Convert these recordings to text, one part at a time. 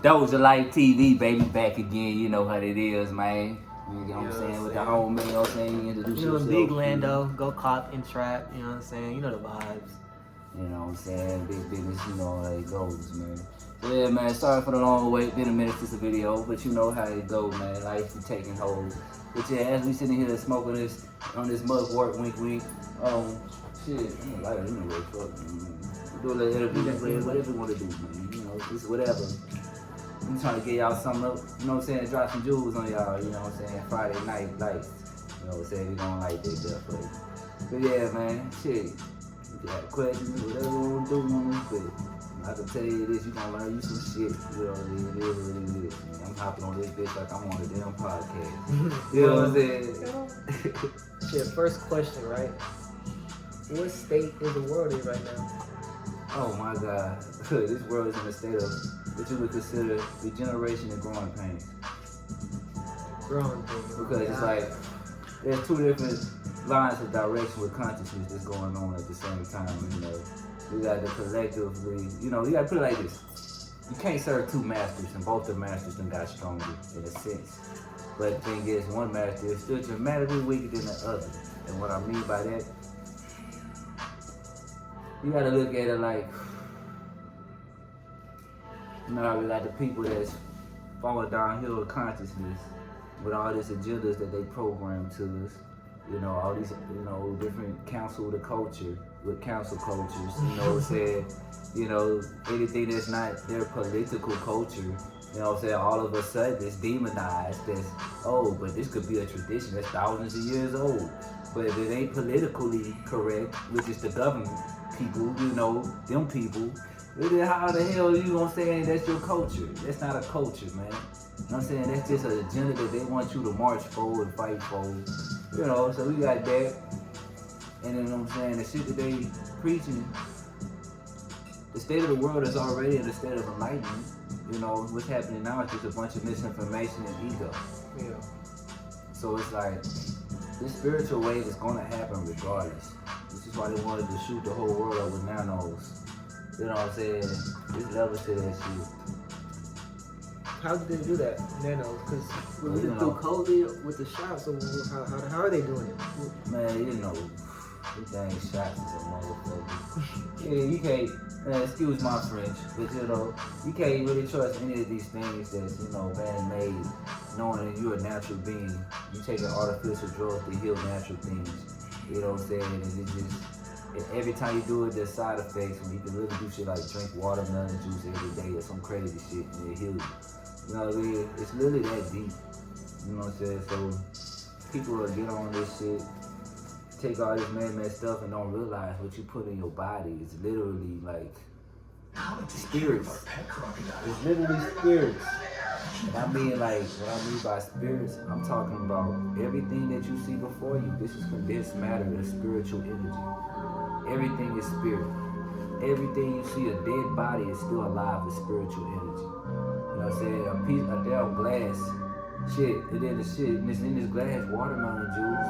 Dosha Lyfe Tv, baby, back again. You know how it is, man. You know what I'm saying? With the homie, you know what I'm saying? You introduce yourself. Big Lando, go cop and trap, you know what I'm saying? You know the vibes. You know what I'm saying? Big business, you know how it goes, man. So yeah, man, sorry for the long wait. Been a minute since the video, but you know how it goes, man. Life be taking hold. But yeah, as we sitting here smoking this on this mugwort, wink, wink. Shit, I'm a lighter anyway. Fuck, man. Do a little interview, whatever you want to do, man. You know, just whatever. I'm trying to get y'all something up, you know what I'm saying? Drop some jewels on y'all, you know what I'm saying? Friday night lights, you know what I'm saying? We gonna light that there for you. But yeah, man, shit. If you have questions, whatever you want to do on this bit. I can tell you this, you gonna learn you some shit. You know, it is what it is. Man, I'm hopping on this bitch like I'm on a damn podcast. You know what I'm saying? Shit, first question, right? What state is the world in right now? Oh my God. This world is in a state of what you would consider regeneration and growing pains. Growing pains. Because it's like, there's two different lines of direction with consciousness that's going on at the same time, you know. We got the collectively, you know, you gotta put it like this. You can't serve two masters, and both the masters done got stronger in a sense. But the thing is, one master is still dramatically weaker than the other. And what I mean by that, you gotta look at it like, you know how we got the people that's falling downhill with consciousness with all these agendas that they program to us. You know, all these, you know, different counsel the culture with council cultures, you know what I'm saying? You know, anything that's not their political culture, you know what I'm saying? All of a sudden it's demonized as, oh, but this could be a tradition that's thousands of years old. But if it ain't politically correct, which is the government people, you know, them people, then how the hell you gonna say that's your culture? That's not a culture, man. You know what I'm saying? That's just an agenda that they want you to march for and fight for. You know, so we got that. And then, you know what I'm saying, the shit that they preaching, the state of the world is already in a state of enlightenment. You know, what's happening now is just a bunch of misinformation and ego. Yeah. So it's like, this spiritual wave is gonna happen regardless. This is why they wanted to shoot the whole world up with nanos. You know what I'm saying? There's levels to that shit. How did they do that, nanos? Because we did through COVID with the shots, so how are they doing it? Man, you know, this dang shots is a motherfucker. Yeah, you can't, man, excuse my French, but you know, you can't really trust any of these things that's, you know, man-made, knowing that you're a natural being. You taking artificial drugs to heal natural things. You know what I'm saying? And it just, and every time you do it, there's side effects. When you can really do shit like drink watermelon juice every day or some crazy shit and it heals you. You know what I mean? It's literally that deep. You know what I'm saying? So people will get on this shit, take all this man-made stuff and don't realize what you put in your body is literally like spirits. It's literally spirits. And I mean, like, what I mean by spirits, I'm talking about everything that you see before you. This is condensed matter, it's spiritual energy. Everything is spirit. Everything you see, a dead body is still alive with spiritual energy. You know what I'm saying? A damn glass, shit, and then the shit, and it's in this glass, watermelon juice,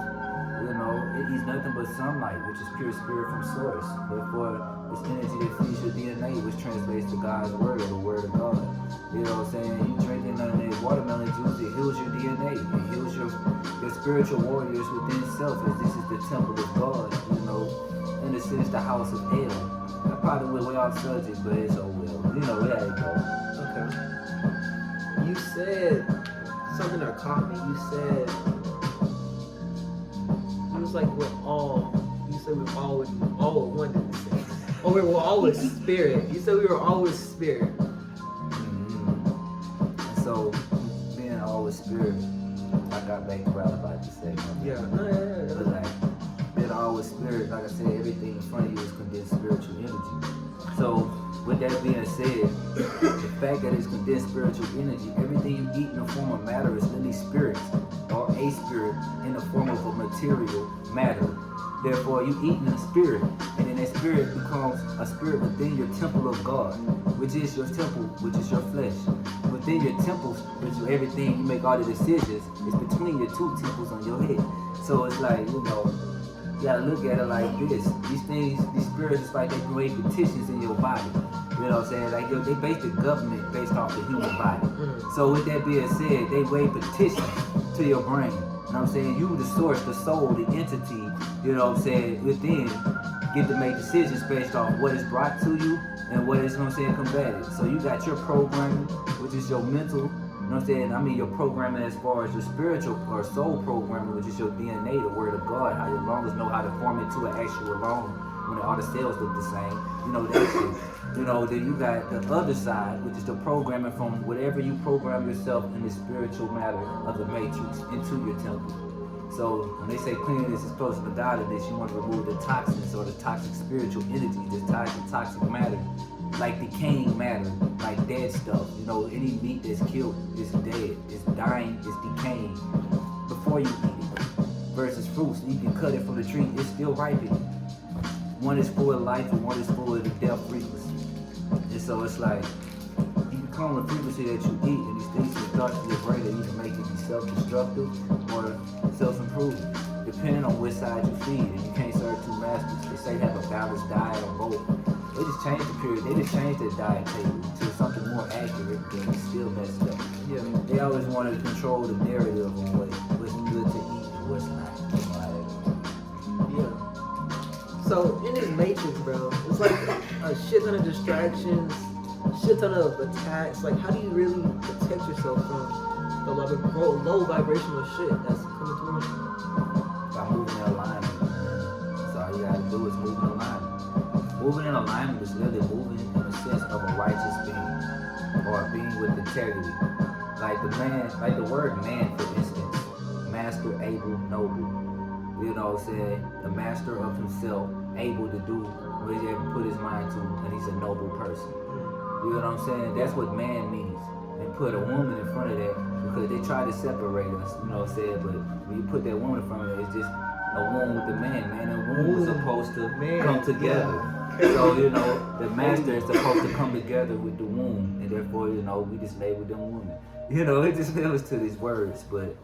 you know, it eats nothing but sunlight, which is pure spirit from source. Therefore, it's energy that feeds your DNA, which translates to God's word or the word of God. You know what I'm saying? You drinking none of that watermelon juice, it heals your DNA. It heals your spiritual warriors within self, as this is the temple of God, you know. In a sense, the house of El. I probably went way off subject, but it's oh well. You know, there you go. Okay. You said something that caught me. You said it was like we're all. You said we're all with one. Did you say? Oh, we were all with spirit. You said we were all with spirit. Mm-hmm. And so, being all with spirit, I got back to what I was about to say. Yeah. But like, being all with spirit, like I said, everything in front of you is condensed spiritual energy. So, with that being said, the fact that it's condensed spiritual energy, everything you eat in the form of matter is really spirit, or a spirit in the form of a material matter. Therefore, you eat in the spirit, and then that spirit becomes a spirit within your temple of God, which is your temple, which is your flesh. Within your temples, which is everything, you make all the decisions, is between your two temples on your head. So it's like, you know, you gotta look at it like this. These things, these spirits, it's like they create petitions in your body. You You know what I'm saying? Like, yo, they base the government based off the human body. So with that being said, they weigh petition to your brain. You know what I'm saying? You, the source, the soul, the entity, you know what I'm saying, within, get to make decisions based off what is brought to you and what is, you know what I'm saying, combated. So you got your programming, which is your mental, you know what I'm saying? I mean your programming as far as your spiritual or soul programming, which is your DNA, the word of God, how your lungs know how to form into an actual lung when all the cells look the same. You know, that shit. You know, then you got the other side, which is the programming from whatever you program yourself in the spiritual matter of the MaTrix into your temple. So when they say cleanliness is close to godliness, you want to remove the toxins or the toxic spiritual energy, the toxic matter, like decaying matter, like dead stuff. You know, any meat that's killed is dead, it's dying, it's decaying before you eat it. Versus fruits, you can cut it from the tree, it's still ripening. One is full of life and one is full of the death frequency. And so it's like, you become the frequency that you eat, and these things will start to your brain that either make it be self-destructive or self-improving, depending on which side you feed. And you can't serve two masters. They say have a balanced diet on both. They just changed the period. They just changed their diet table to something more accurate, but it's still messed up. Yeah. They always wanted to control the narrative on what's good to eat and what's not. Yeah. So in this MaTrix, bro, it's like a shit ton of distractions, shit ton of attacks. Like, how do you really protect yourself from the low vibrational shit that's coming towards you? By moving in alignment. So all you gotta do is move in alignment. Moving in alignment is literally moving in the sense of a righteous being or a being with integrity. Like the man, like the word man, for instance, master, able, noble. You know what I'm saying? The master of himself, able to do what he's able to put his mind to, and he's a noble person. You know what I'm saying? That's what man means. And put a woman in front of that because they try to separate us, you know what I'm saying? But when you put that woman in front of it, it's just a womb with the man. Man and womb is supposed to come together. So, you know, the master is supposed to come together with the womb, and therefore, you know, we just label them women. You know, it just levels to these words, but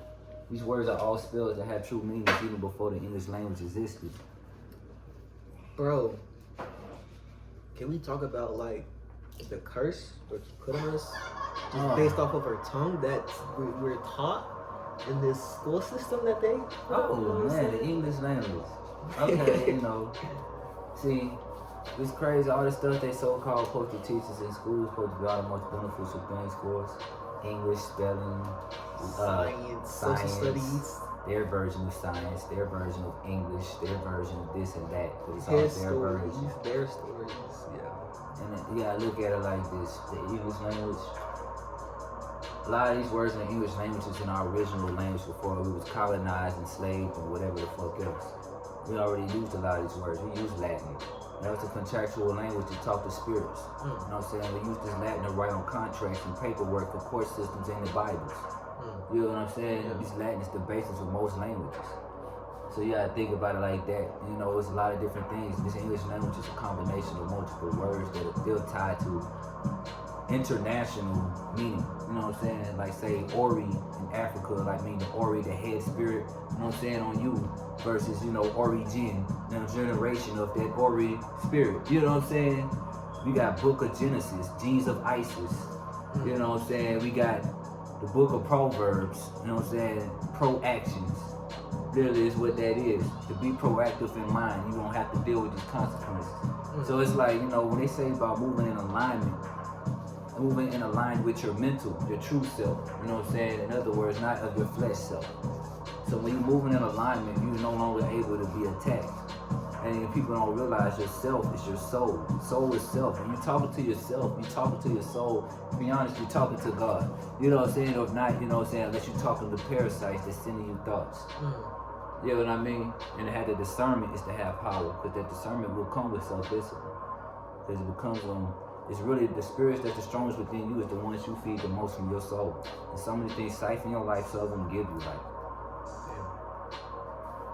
these words are all spells that have true meanings even before the English language existed. Bro, can we talk about like the curse that you put on us just based off of our tongue that we're taught in this school system that they man, the English language. Okay, you know, see, it's crazy, all the stuff they so-called supposed to teach us in school is supposed to be all the most beneficial things for us. English, spelling, science, social studies, their version of science, their version of English, their version of this and that. But it's all their version. Their stories, yeah. And you gotta look at it like this: the English language. A lot of these words in the English language is in our original language before we was colonized, enslaved, and whatever the fuck else. We already used a lot of these words. We used Latin. That was a contractual language to talk to spirits. You know what I'm saying? We use this Latin to write on contracts and paperwork for court systems and the Bibles. You know what I'm saying? Yeah. This Latin is the basis of most languages. So you gotta think about it like that. You know, it's a lot of different things. This English language is a combination of multiple words that are still tied to international meaning. You know what I'm saying? Like say Ori in Africa, like mean the Ori, the head spirit, you know what I'm saying, on you, versus, you know, origin, you know, generation of that Ori spirit. You know what I'm saying? We got Book of Genesis, G's of Isis. You know what I'm saying? We got the Book of Proverbs, you know what I'm saying? Proactions. Literally is what that is. To be proactive in mind, you don't have to deal with these consequences. So it's like, you know, when they say about moving in alignment, moving in aligned with your mental, your true self, you know what I'm saying? In other words, not of your flesh self. So when you're moving in alignment, you're no longer able to be attacked. And people don't realize yourself is your soul. Soul is self. When you're talking to yourself, you're talking to your soul. To be honest, you're talking to God. You know what I'm saying? Or if not, you know what I'm saying, unless you're talking to parasites that's sending you thoughts. You know what I mean? And to have the discernment is to have power. Because that discernment will come with self-discipline. Because it becomes it's really the spirits that's the strongest within you is the ones you feed the most from your soul. And some of the things siphon your life, so them give you life.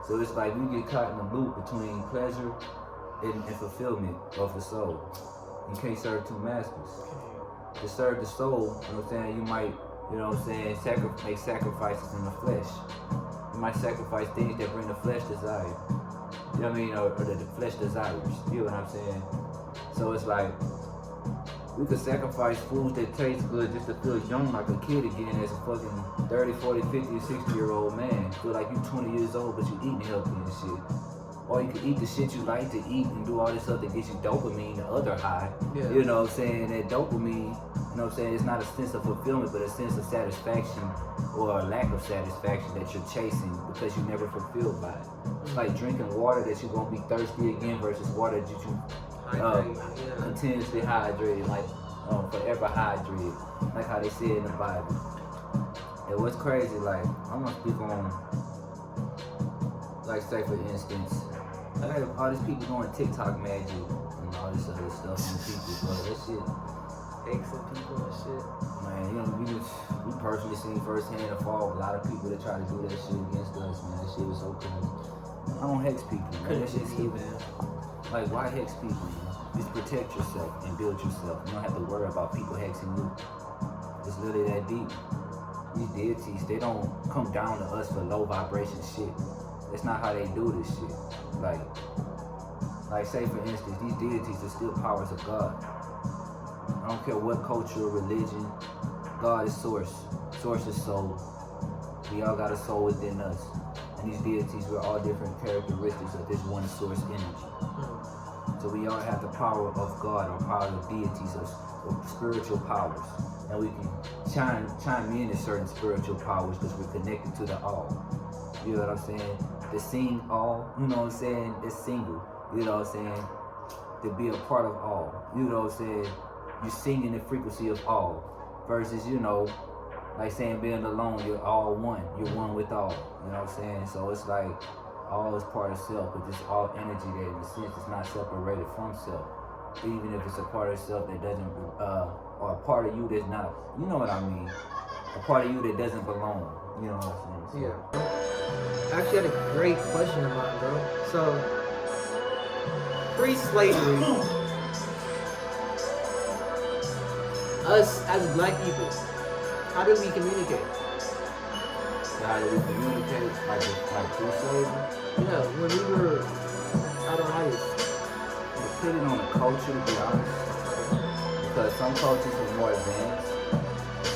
So it's like we get caught in the loop between pleasure and fulfillment of the soul. You can't serve two masters. To serve the soul, you know what I'm saying, you might, you know what I'm saying, make sacrifices in the flesh. You might sacrifice things that bring the flesh desire. You know what I mean? Or that the flesh desires. You know what I'm saying? So it's like, We could sacrifice foods that taste good just to feel young like a kid again as a fucking 30, 40, 50, 60-year-old man. Feel like you 20 years old but you eating healthy and shit. Or you can eat the shit you like to eat and do all this stuff that gets you dopamine, the other high. Yeah. You know what I'm saying? That dopamine, you know what I'm saying, it's not a sense of fulfillment, but a sense of satisfaction or a lack of satisfaction that you're chasing because you're never fulfilled by it. It's like drinking water that you're gonna be thirsty again versus water that you continuously hydrated, like forever hydrated, like how they say it in the Bible. And what's crazy, like I'm gonna speak on, like say for instance, I had all these people doing TikTok magic and all this other stuff and people, but that shit Exing people and shit. Man, you know, we personally seen firsthand the fall of a lot of people that try to do that shit against us, man. That shit was so crazy. I don't hex people, man. That shit's stupid. Like, why hex people, man? Just protect yourself and build yourself. You don't have to worry about people hexing you. It's literally that deep. These deities, they don't come down to us for low vibration shit. That's not how they do this shit. Like say for instance, these deities are still powers of God. I don't care what culture or religion. God is source. Source is soul. We all got a soul within us. And these deities, we're all different characteristics of this one source energy. So we all have the power of God or power of deities or spiritual powers. And we can chime in to certain spiritual powers because we're connected to the all. You know what I'm saying? The sing all, you know what I'm saying? It's single. You know what I'm saying? To be a part of all. You know what I'm saying? You sing in the frequency of all. Versus, you know, like saying being alone, you're all one. You're one with all. You know what I'm saying? So it's like all is part of self, but this all energy that in a sense is not separated from self. Even if it's a part of self that doesn't, or a part of you that's not, you know what I mean? A part of you that doesn't belong. You know what I'm saying? So, yeah. I actually had a great question about it, bro. So, pre-slavery, us as black people, how do we communicate? how do we communicate? Like through slavery? Yeah, when we were out of life. Depending on the culture, to be honest. Because some cultures are more advanced.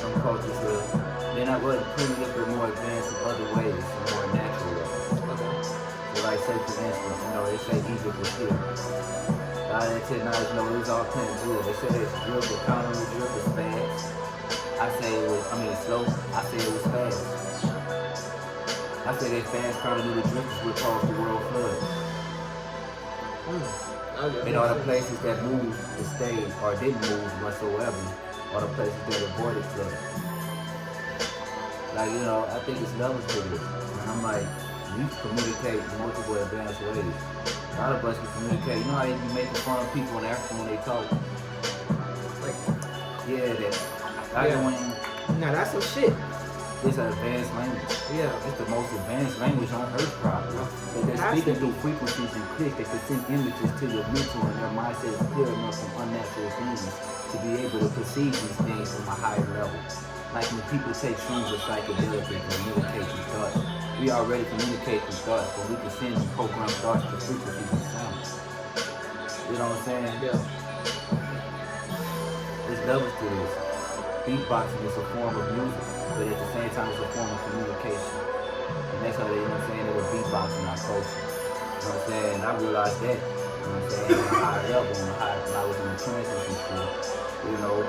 Some cultures they're not really primitive, but more advanced in other ways, in more natural ways. Okay. So like say for instance, you know, they say Egypt was here. God that technology, you know, it was all kind of good. They said it's drip, the counter was drip, was fast. I say it was, slow. I say it was fast. I say that fast continuity drifters would cause the world flood. And all the places that moved and stayed or didn't move whatsoever, are the places that avoided flood. Like, you know, I think it's levels to this. And I'm like, we communicate in multiple advanced ways. A lot of us can communicate. You know how they be making fun of people in Africa when they talk? Like, yeah, now that's some shit. It's an advanced language. Yeah. It's the most advanced language on earth probably. But they're speaking through frequencies and clicks that can send images to your mental and their mindset is clear enough from unnatural things to be able to perceive these things from a higher level. Like when people take shrooms of psychedelics and communicate through thoughts. We already communicate through thoughts, but we can send and program thoughts to frequencies and sounds. You know what I'm saying? Yeah. There's levels to this. Beatboxing is a form of music, but at the same time it's a form of communication. And that's how they, you know what I'm saying, they were beatboxing our culture. You know what I'm saying? And I realized that, you know what I'm saying, on a higher level, when I was in the trance and shit. You know,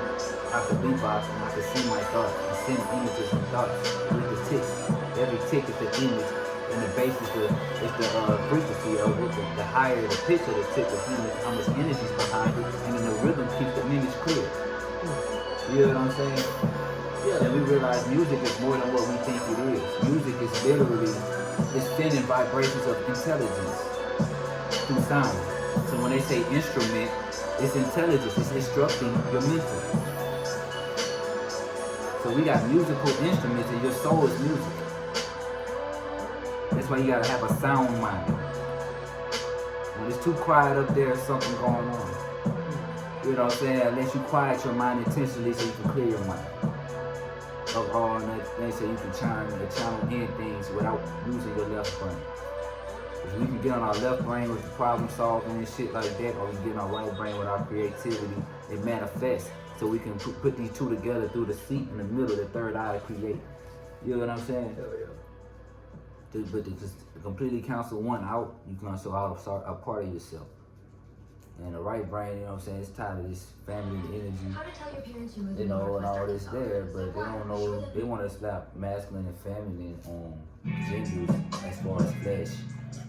I could beatbox and I could see my thoughts and send images and thoughts with the ticks. Every tick is the image and the base is the frequency of it. The higher the pitch of the tick, the how much energy is behind it, and then the rhythm keeps the image clear. You know what I'm saying? Yeah. And we realize music is more than what we think it is. Music is literally, it's sending vibrations of intelligence through sound. So when they say instrument, it's intelligence, it's instructing your mental. So we got musical instruments and your soul is music. That's why you gotta have a sound mind. When it's too quiet up there, there's something going on. You know what I'm saying? Unless you quiet your mind intentionally so you can clear your mind. Of all that, so you can channel in things without using your left brain. If we can get on our left brain with the problem solving and shit like that, or we can get on our right brain with our creativity, it manifests So we can put these two together through the seat in the middle, the third eye create. You know what I'm saying? Hell yeah. But to just completely cancel one out, you can cancel out a part of yourself. And the right brain, you know what I'm saying, it's tired of this family energy, How to tell your parents you moved you to know, and all Northwest this there, but they don't know, they want to slap masculine and feminine on genders as far as flesh.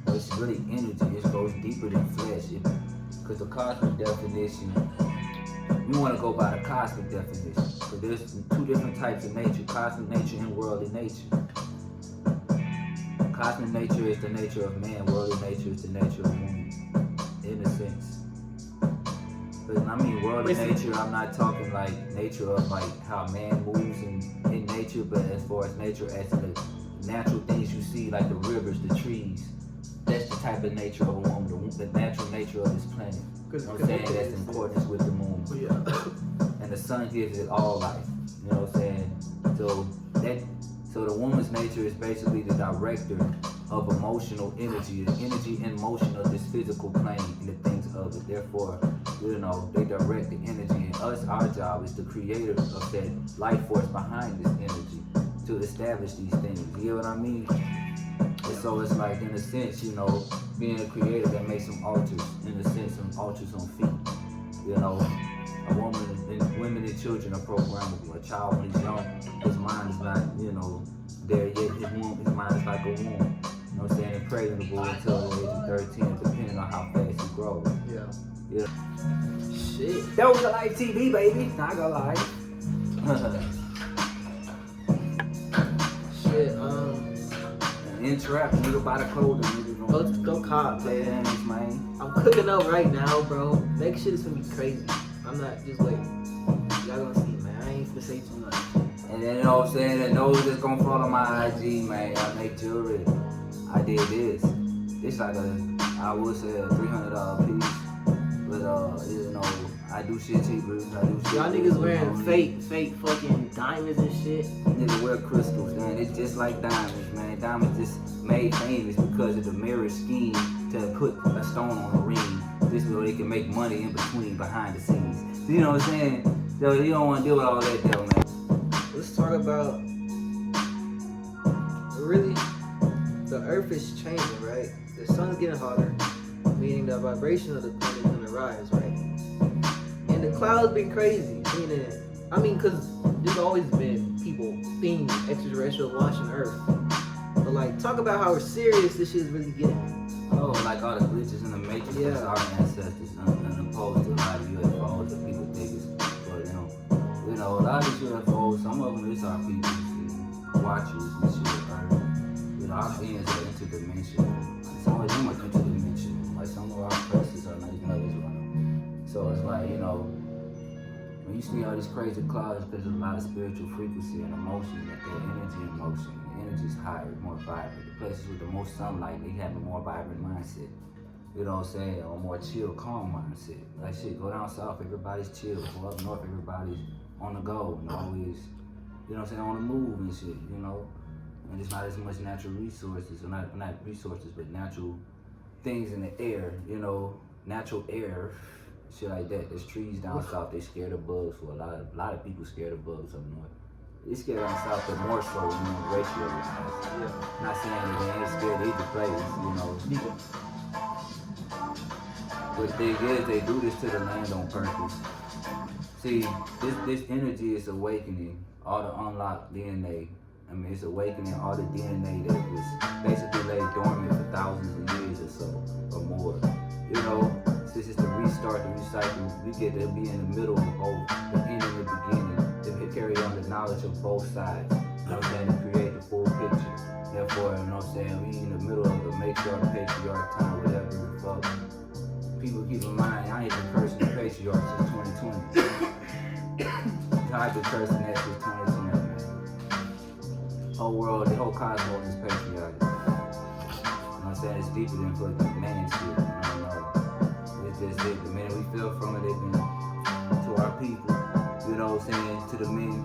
But it's really energy, it goes deeper than flesh. Because the cosmic definition, we want to go by the cosmic definition. Because there's two different types of nature, cosmic nature and worldly nature. Cosmic nature is the nature of man, worldly nature is the nature of woman, in a sense. But I mean worldly nature, I'm not talking like nature of like how man moves in nature, but as far as nature as the natural things you see, like the rivers, the trees, that's the type of nature of a woman, the natural nature of this planet. You know what I'm saying? That's in accordance with the moon. Yeah. And the sun gives it all life. You know what I'm saying? So the woman's nature is basically the director of emotional energy, the energy and motion of this physical plane and the things of it. Therefore, you know, they direct the energy, and our job is the creator of that life force behind this energy to establish these things. You know what I mean? And so it's like, in a sense, you know, being a creator that makes some altars, in a sense, some altars on feet. You know, a woman and women and children are programmable. A child, when he's young, his mind is not, you know, there yet. His mind is like a womb. You know what I'm saying? Impregnable until the age of 13, depending on how fast he grows. Yeah. Yeah. Shit. Dosha Lyfe TV, baby. Not gonna lie. Shit. In trap, nigga, buy the clothing, nigga. Go cop, man. Thanks, man. I'm cooking up right now, bro. Next shit is gonna be crazy. I'm not just like, y'all gonna see, man. I ain't gonna say too much. And then, you know what I'm saying, that knows that's gonna follow my IG, man. I make jewelry. I did this. It's like I would say a $300 piece. But, you know, I do shit cheaper. Y'all niggas wearing fake fucking diamonds and shit. Niggas wear crystals, man. It's just like diamonds, man. Diamonds just made famous because of the mirror scheme to put a stone on a ring. This way they can make money in between, behind the scenes. You know what I'm saying? So you don't want to deal with all that though, man. Let's talk about, really, the earth is changing, right? The sun's getting hotter, meaning the vibration of the planet is gonna rise, right? And the clouds been crazy, meaning, cause there's always been people being extraterrestrial launching Earth. But like, talk about how serious this shit is really getting. Oh, like all the glitches in the matrix, Yeah. that's our ancestors, and opposed to a lot of UFOs that people think is for them. You know, a lot of these UFOs, some of them is our people, see, watchers and shit, right? You know, our beings are interdimensional. Some of them are interdimensional. Like some of our presses are not even others around. So it's like, you know, when you see all these crazy clouds, there's a lot of spiritual frequency and emotion, that their energy and motion. The energy is higher, more vibrant. The places with the most sunlight, they have a more vibrant mindset. You know what I'm saying? Or more chill, calm mindset. Like shit, go down south, everybody's chill. Go up north, everybody's on the go and always, you know what I'm saying, on the move and shit, you know? And there's not as much natural resources, or not resources, but natural things in the air, you know, natural air. Shit like that. There's trees down south. They scared of bugs. For a lot of people scared of bugs up north. They scared down south, but more so, you know, ratio wise. Yeah. Not saying that they ain't scared of either place, you know. But the thing is, they do this to the land on purpose. See, this energy is awakening all the unlocked DNA. I mean, it's awakening all the DNA that was basically laid dormant for thousands of years or so, or more. You know. This is the restart, the recycle. We get to be in the middle of both, the end and the beginning, to carry on the knowledge of both sides. You know what I'm saying? To create the full picture. Therefore, you know what I'm saying? We in the middle of the matriarch, patriarch time, whatever the fuck. People keep in mind, I ain't been cursing the patriarch since 2020. I've been cursing that since 2020, man. Whole world, the whole cosmos is patriarch. You know what I'm saying? It's deeper than fucking man shit. You know? Just it. The minute we fell from it, they've been to our people, you know what I'm saying, to the men,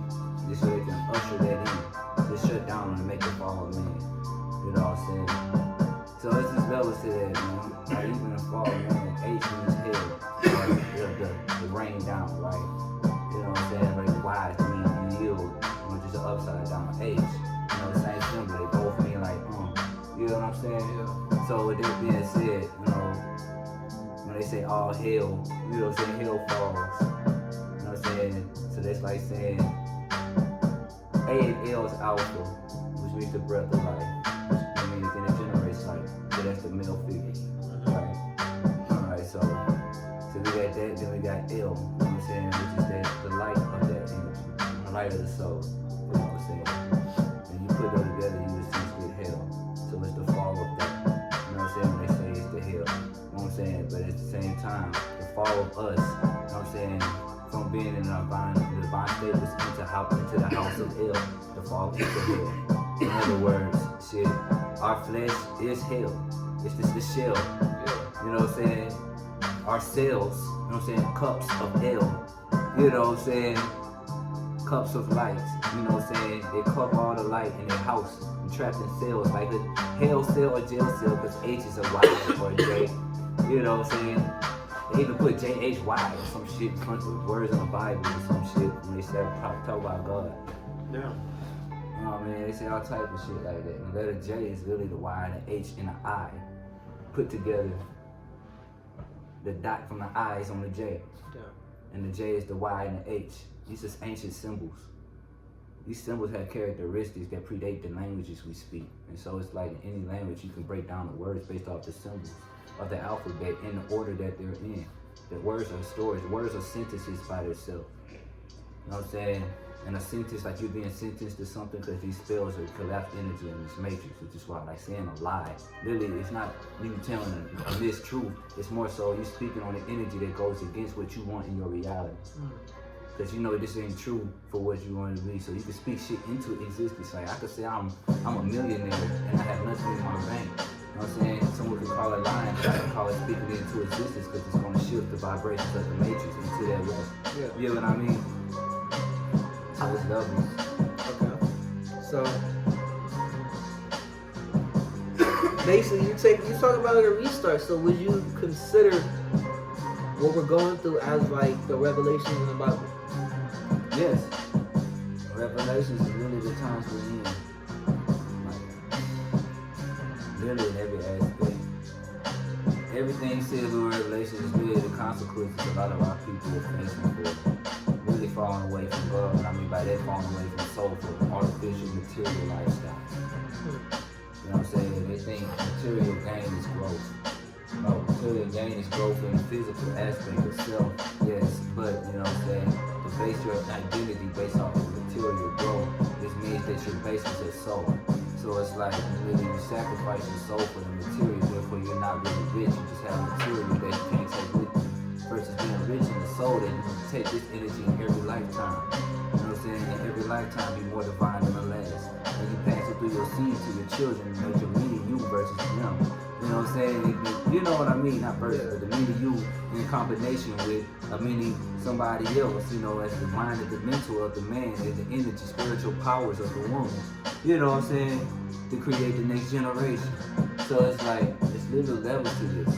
just so they can usher that in, to shut down and make the fall of man, you know what I'm saying. So it's just levels to that, man. Like even the fall, man, H means hell, right? The rain down, right? You know what upside down H. You know, the same symbol. They both mean like, you know what I'm saying? Yeah. So with that being said, you know, when they say all hell, you know what I'm saying, hell falls. You know what I'm saying? So that's like saying A and L is alpha, which means the breath of life. Which means then it generates life. So that's the male figure. Right? Alright, so we got that, then we got L, you know what I'm saying, which is the light of that energy, the light of the soul, you know what I'm saying. When you put those together, you essentially get hell. So it's the fall of that, you know what I'm saying, when they say it's the hell, you know what I'm saying, but at the same time, the fall of us, you know what I'm saying, from being in the divine state was into the house of hell, the fall into hell. In other words, shit, our flesh is hell. It's just the shell, you know what I'm saying? Our cells, you know what I'm saying, cups of hell, you know what I'm saying, cups of light, you know what I'm saying, they cup all the light in their house, and trapped in cells, like a hell cell or jail cell, because H is a Y or a J, you know what I'm saying, they even put JHY or some shit in front of words in the Bible or some shit when they start talk about God. Yeah. You know what I mean, they say all type of shit like that, and the letter J is really the Y and the H and the I, put together. The dot from the I is on the J. Yeah. And the J is the Y and the H. These are ancient symbols. These symbols have characteristics that predate the languages we speak. And so it's like in any language, you can break down the words based off the symbols of the alphabet in the order that they're in. The words are stories. Words are sentences by themselves. You know what I'm saying? And a sentence, like you're being sentenced to something because these spells are collapsed energy in this matrix, which is why, like saying a lie, really, it's not you telling a mistruth. It's more so you speaking on the energy that goes against what you want in your reality. Because you know this ain't true for what you want to be. So you can speak shit into existence. Like I could say I'm a millionaire and I have nothing in my bank. You know what I'm saying? Someone could call it lying, but I can call it speaking it into existence because it's going to shift the vibrations of the matrix into that way. Yeah. You know what I mean? I just love you. Okay. So basically, you talk about a restart. So would you consider what we're going through as like the revelations in the Bible? Yes. Revelations is really the times we're in. Like, literally in every aspect. Everything said about Revelation is really the consequences a lot of our people are facing for really falling away from God. And I mean by that, falling away from soul for artificial material lifestyle. You know what I'm saying? They think material gain is growth. No, material gain is growth in the physical aspect of self, yes, but you know what I'm saying? To base your identity based off of material growth, this means that your basis is soul. So it's like really you sacrifice your soul for the material, therefore you're not really rich, you just have material that you can't take with you. Versus being rich in the soul that you can take this energy in every lifetime. You know what I'm saying? In every lifetime be more divine than the last. And you pass it through your seed to your children and make your meaning you versus them. You know what I'm saying? You know what I mean? Not versus, but the meaning you in combination with a meaning somebody else, you know, as the mind and the mental of the man, as the energy, spiritual powers of the woman. You know what I'm saying? To create the next generation. So it's like, it's little levels to this.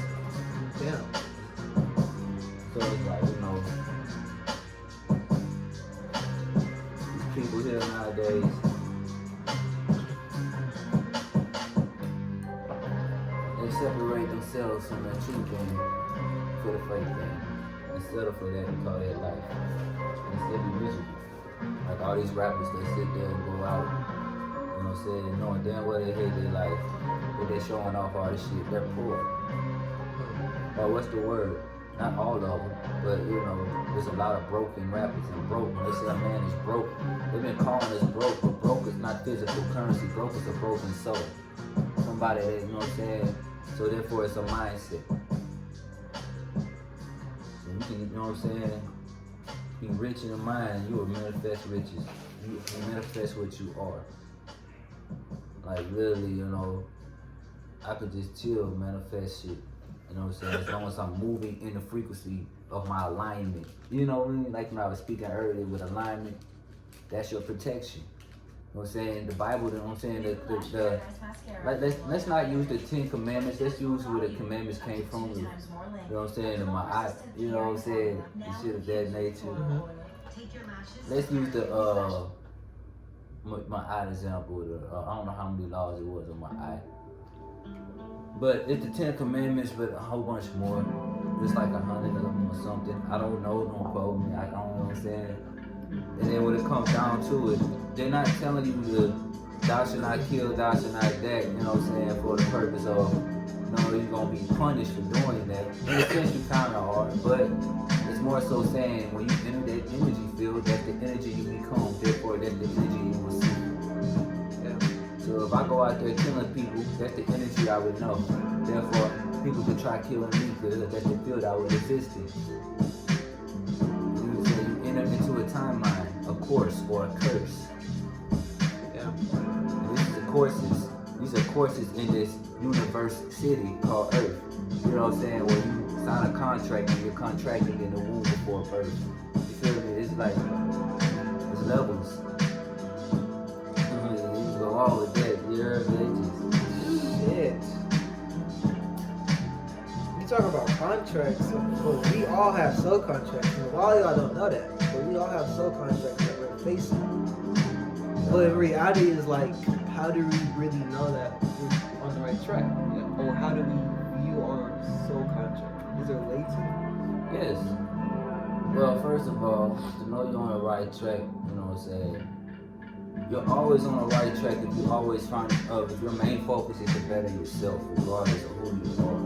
Yeah. So it's like, you know, these people here nowadays, they separate themselves from the true thing for the fake thing. And settle for that and call that life. And still be miserable. Like all these rappers that sit there and go out, you know what I'm saying, knowing damn well they hate their life, but they're showing off all this shit, they're poor. Or what's the word? Not all of them, but you know, there's a lot of broken rappers and broke. When they say a man is broke, they've been calling us broke, but broke is not physical currency. Broke is a broken soul. Somebody that, you know what I'm saying? So therefore it's a mindset. So you can, you know what I'm saying? Be rich in the mind, you will manifest riches. You manifest what you are. Like literally, you know, I could just chill, manifest shit. You know what I'm saying? As long as I'm moving in the frequency of my alignment. You know what I mean? Like when I was speaking earlier with alignment, that's your protection. You know what I'm saying? The Bible, you know what I'm saying? Like let's not use the 10 Commandments. Let's use where the commandments came from. You know what I'm saying? You know what I'm saying? The shit of that nature. Let's use the my eye example. I don't know how many laws it was on my eye. But it's the 10 Commandments, but a whole bunch more. It's like 100 of them or something. I don't know, don't quote me. I don't know what I'm saying. And then when it comes down to it, they're not telling you to thou shalt not kill, thou shalt not that, you know what I'm saying, for the purpose of, you're going to be punished for doing that. In a sense, you kind of are, but it's more so saying when you enter that energy field, that's the energy you become, therefore that's the energy you will see. Yeah. So if I go out there killing people, that's the energy I would know. Therefore, people could try killing me because that's the field I would exist in. You enter into a timeline, a course, or a curse. Yeah. These are courses in this universe city called Earth. You know what I'm saying? Where you sign a contract and you're contracting in the womb before birth. You feel me? It's like, it's levels. You go all with that. You're religious. Shit. You talk about contracts, but we all have soul contracts. And a lot of y'all don't know that, but we all have soul contracts that we're facing. But in reality, it's like, how do we really know that we're on the right track? Yeah. Or how do we view our soul contract? Is there a way to? Yes. Well, first of all, to know you're on the right track, you know what I'm saying? You're always on the right track if you always find, if your main focus is to better yourself, regardless of who you are.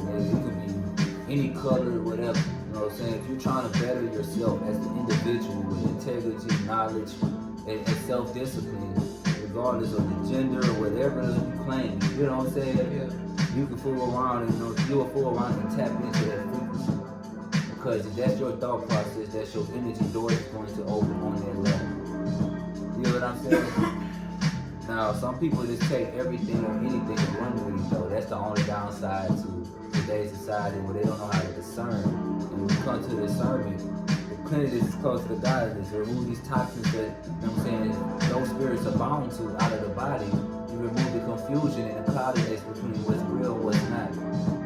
Like, it could be any color, whatever. You know what I'm saying? If you're trying to better yourself as an individual with integrity, knowledge, and self-discipline, regardless of the gender or whatever you claim, you know what I'm saying? Yeah. You can fool around and you'll fool around and tap into that frequency. Because if that's your thought process, that's your energy door is going to open on that level. You know what I'm saying? Now, some people just take everything or anything and run with it though. That's the only downside to today's society where they don't know how to discern. And when you come to discernment, the cleanliness is close to godliness. Remove these toxins that, you know what I'm saying, those spirits are bound to out of the body. You remove the confusion and the cloudiness between what's real and what's not.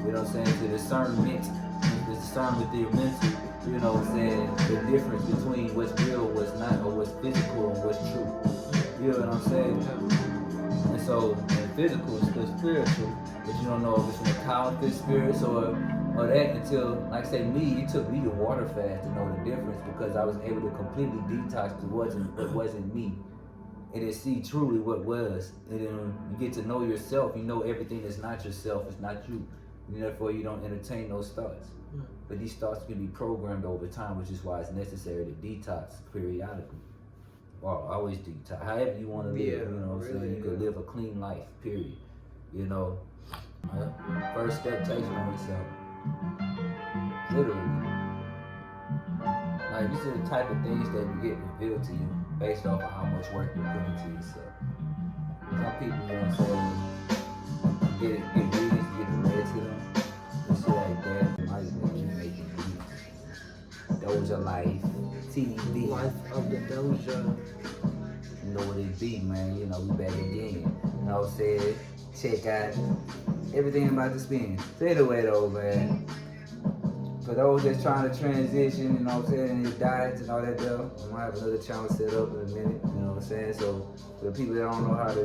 You know what I'm saying? To discern with your mental, you know what I'm saying, the difference between what's real, what's not, or what's physical and what's true. You know what I'm saying? And so, and physical is still spiritual, but you don't know if it's from the counterfeit spirits or that until, like say me, it took me to water fast to know the difference because I was able to completely detox to what wasn't me. And then see truly what was. And then you get to know yourself. You know everything that's not yourself is not you. And therefore you don't entertain those thoughts. But these thoughts can be programmed over time, which is why it's necessary to detox periodically. Or always detox. However you want to live, you know what I'm saying? You could live a clean life, period. You know. First step, take it on yourself. Literally. Like these are the type of things that you get revealed to you based off of how much work you put into yourself. Some people, you know what I'm saying, get readings, get it read to them, and shit like that. Might be making beats. Dosha Lyfe Tv. Life of the Dosha. You know what it be, man. You know, we back again. You know what I'm saying? Check out everything about the spin. So anyway though, man. For those that's trying to transition, you know what I'm saying, in diets and all that stuff, I might have another channel set up in a minute, you know what I'm saying? So for the people that don't know how to,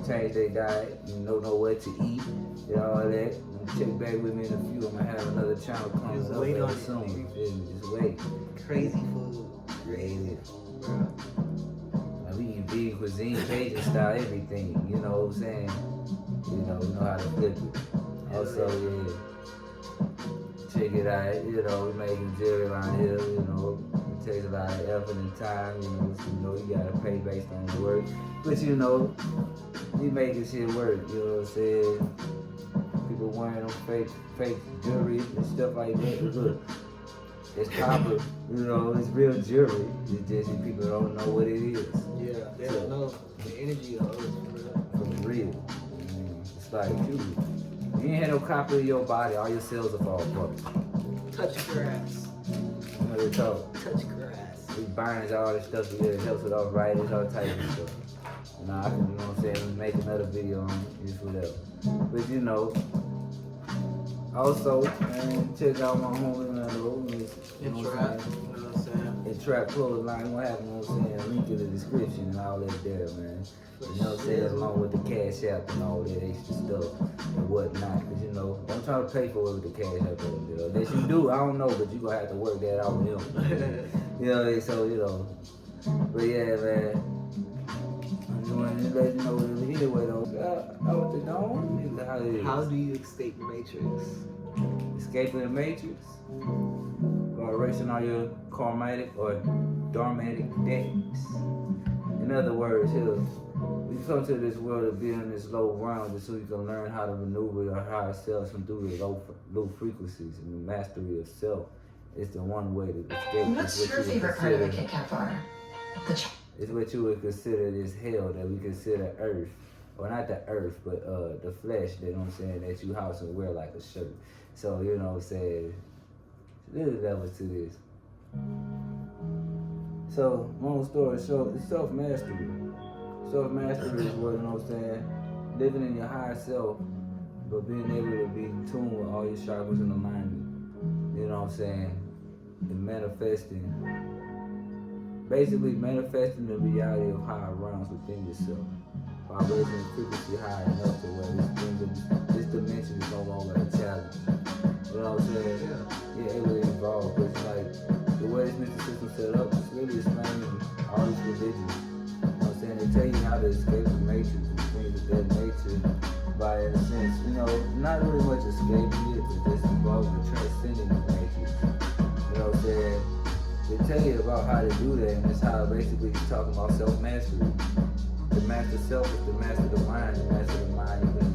change their diet, don't know what to eat, all that, check back with me in a few. I'm gonna have another channel coming up wait on soon. You feel me? Just wait. Crazy food. Crazy. Like we eat vegan cuisine, Cajun style, everything, you know what I'm saying? We know how to flip it. Also, check it out, we making jewelry around here, it takes a lot of effort and time, so you gotta pay based on the work. But we making shit work, you know what I'm saying? People wearing them fake jewelry and stuff like that. Look, it's copper, it's real jewelry. It's just people don't know what it is. Yeah, they don't know the energy of it. For real. It's like, dude. You ain't had no copper in your body, all your cells will fall apart. Touch grass. You know what they talk? Touch grass. It burns all this stuff together, it helps with arthritis, all types of stuff. I can, you know what I'm saying, make another video on it, just whatever. But also, man, check out my homie, MindTrix. what I'm saying? And trap clothesline, what happened, you know what I'm saying? Link in the description and all that there, man. You know what I'm saying? Along with the cash app and all that extra stuff and whatnot. Cause you know, don't try to pay for it with the cash app over there. Unless you do, I don't know, but you gonna have to work that out with him. You know, so you know. But yeah, man. I'm going to let you know anyway though. Out the dome. How do you escape the Matrix? Escaping the Matrix? Or erasing all your karmatic or dharmatic debts. In other words, here, we come to this world to be in this low realm just so you can learn how to maneuver your higher selves and do the low frequencies and the mastery of self. It's the one way to escape. What's your favorite part of a Kit Kat bar? It's what you would consider this hell that we consider earth. Or not the earth, but the flesh, you know what I'm saying, that you house and wear like a shirt. So, you know what I'm saying, there's levels to this. So, long story short, it's self-mastery. Self-mastery is what, you know what I'm saying, living in your higher self, but being able to be in tune with all your chakras and alignment. You know what I'm saying? And manifesting. Basically manifesting the reality of higher realms within yourself. By raising the frequency high enough to where this dimension is no longer a challenge. You know what I'm saying? Yeah, it really evolved. But it's like the way this mental system set up, it's really explaining all these religions. You know what I'm saying? They tell you how to escape the matrix and things of that nature by, in a sense, you know, not really much escaping it, but just involving transcending the matrix. You know what I'm saying? They tell you about how to do that, and it's how basically you're talking about self-mastery. The master self is to master the mind, the master the mind, you can